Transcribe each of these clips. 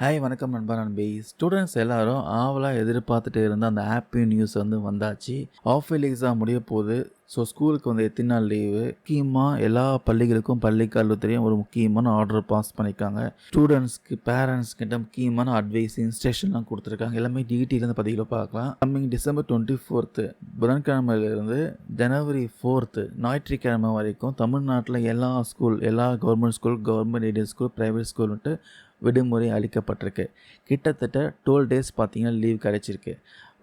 Hi வணக்கம் நண்பா நண்பி. Students எல்லாரும் ஆவலா எதிர்பார்த்துட்டு இருந்த அந்த ஹாப்பி நியூஸ் வந்தாச்சு. ஆஃப் இயர்லி எக்ஸாம் முடிய போகுது. ஸோ ஸ்கூலுக்கு எத்தனை நாள் லீவு. முக்கியமாக எல்லா பள்ளிகளுக்கும் பள்ளி கல்லூரியும் ஒரு முக்கியமான ஆர்டர் பாஸ் பண்ணியிருக்காங்க. ஸ்டூடெண்ட்ஸ்க்கு பேரண்ட்ஸ் கிட்ட முக்கியமான அட்வைஸ் இன்ஸ்ட்ரக்ஷன்லாம் கொடுத்துருக்காங்க. எல்லாமே டீட்டெயில் பதிவில் பார்க்கலாம். கம்மிங் டிசம்பர் 24 புதன்கிழமையிலிருந்து ஜனவரி 4 ஞாயிற்றுக்கிழமை வரைக்கும் தமிழ்நாட்டில் எல்லா government school, government aided school, private ஸ்கூல்ன்ட்டு விடுமுறை அளிக்கப்பட்டிருக்கு. கிட்டத்தட்ட 12 டேஸ் பார்த்தீங்கன்னா லீவ் கிடைச்சிருக்கு.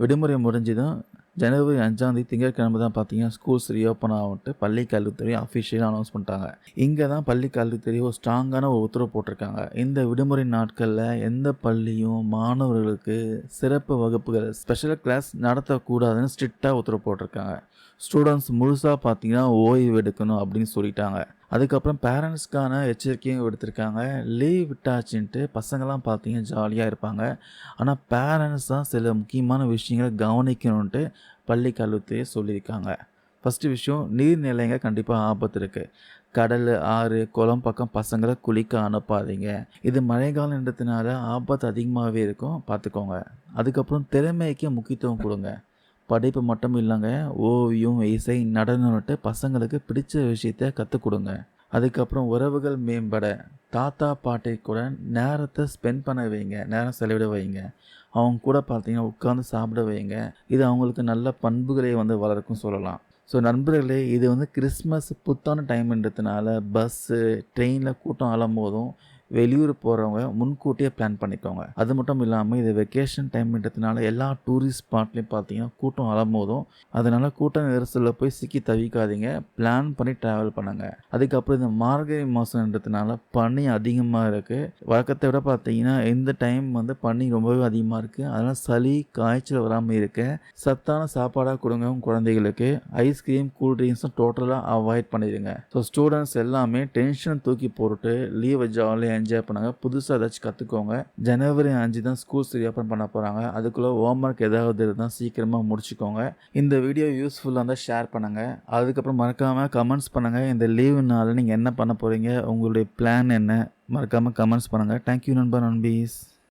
விடுமுறை முடிஞ்சதும் ஜனவரி 5 திங்கட்கிழமை தான் பார்த்தீங்கன்னா ஸ்கூல்ஸ் ரீஓப்பன் ஆகும்ட்டு பள்ளி கல்வித்துறை அஃபிஷியலாக அனௌன்ஸ் பண்ணிட்டாங்க. இங்கே தான் பள்ளி கல்வித்துறை ஒரு ஸ்ட்ராங்கான ஒரு உத்தரவு போட்டிருக்காங்க. இந்த விடுமுறை நாட்களில் எந்த பள்ளியும் மாணவர்களுக்கு சிறப்பு வகுப்புகள் ஸ்பெஷல் கிளாஸ் நடத்தக்கூடாதுன்னு ஸ்ட்ரிக்டாக உத்தரவு போட்டிருக்காங்க. ஸ்டூடெண்ட்ஸ் முழுசாக பார்த்தீங்கன்னா ஓய்வு எடுக்கணும் அப்படின்னு சொல்லிட்டாங்க. அதுக்கப்புறம் பேரண்ட்ஸ்க்கான எச்சரிக்கையும் எடுத்திருக்காங்க. லீவ் விட்டாச்சுன்ட்டு பசங்கள்லாம் பார்த்தீங்கன்னா ஜாலியாக இருப்பாங்க. ஆனால் பேரண்ட்ஸ் தான் சில முக்கியமான விஷயங்களை கவனிக்கணுன்ட்டு பள்ளி கல்வித்துறை சொல்லியிருக்காங்க. ஃபஸ்ட்டு விஷயம், நீர்நிலைங்க கண்டிப்பாக ஆபத்து இருக்குது. கடல், ஆறு, குளம் பக்கம் பசங்களை குளிக்க அனுப்பாதீங்க. இது மழைக்காலன்றதுனால ஆபத்து அதிகமாகவே இருக்கும், பார்த்துக்கோங்க. அதுக்கப்புறம் திறமைக்கு முக்கியத்துவம் கொடுங்க. படிப்பு மட்டும் இல்லைங்க, ஓவியம், இசை, நடனம்ட்டு பசங்களுக்கு பிடிச்ச விஷயத்த கற்றுக் கொடுங்க. அதுக்கப்புறம் உறவுகள் மேம்பட தாத்தா பாட்டி கூட நேரத்தை ஸ்பெண்ட் பண்ண வைங்க, நேரம் செலவிட வைங்க. அவங்க கூட பார்த்தீங்கன்னா உட்காந்து சாப்பிட வைங்க. இது அவங்களுக்கு நல்ல பண்புகளை வளர்க்கும் சொல்லலாம். ஸோ நண்பர்களே, இது கிறிஸ்மஸ் புத்தான டைம்ன்றதுனால பஸ்ஸு, ட்ரெயினில் கூட்டம் அலம்போதும் வெளியூர் போகிறவங்க முன்கூட்டியே பிளான் பண்ணிக்கோங்க. அது மட்டும் இல்லாமல் இது வெக்கேஷன் டைம்ன்றதுனால எல்லா டூரிஸ்ட் ஸ்பாட்லேயும் பார்த்தீங்கன்னா கூட்டம் அலம்போதும். அதனால் கூட்ட நெரிசலில் போய் சிக்கி தவிக்காதீங்க. பிளான் பண்ணி ட்ராவல் பண்ணுங்கள். அதுக்கப்புறம் இந்த மார்கழி மாதம்ன்றதுனால பனி அதிகமாக இருக்குது. வழக்கத்தை விட பார்த்தீங்கன்னா இந்த டைம் பனி ரொம்பவே அதிகமாக இருக்குது. அதனால் சளி, காய்ச்சல் வராமல் இருக்க சத்தான சாப்பாடாக கொடுங்க உங்கள் குழந்தைகளுக்கு. ஐஸ்கிரீம், கூல்ட்ரிங்க்ஸும் டோட்டலாக அவாய்ட் பண்ணிடுங்க. ஸோ ஸ்டூடெண்ட்ஸ் எல்லாமே டென்ஷன் தூக்கி போட்டு லீவை ஜாலியாக என்ஜாய் பண்ணுங்க. புதுசாக ஏதாச்சும் கற்றுக்கோங்க. ஜனவரி 5 தான் ஸ்கூல்ஸ் ரீஓப்பன் பண்ண போகிறாங்க. அதுக்குள்ளே ஹோம்ஒர்க் ஏதாவது இருந்தால் சீக்கிரமாக முடிச்சுக்கோங்க. இந்த வீடியோ யூஸ்ஃபுல்லாக இருந்தால் ஷேர் பண்ணுங்கள். அதுக்கப்புறம் மறக்காமல் கமெண்ட்ஸ் பண்ணுங்கள். இந்த லீவு நாளில் நீங்கள் என்ன பண்ண போகிறீங்க, உங்களுடைய பிளான் என்ன, மறக்காமல் கமெண்ட்ஸ் பண்ணுங்கள். தேங்க்யூ நண்பா நண்பீஸ்.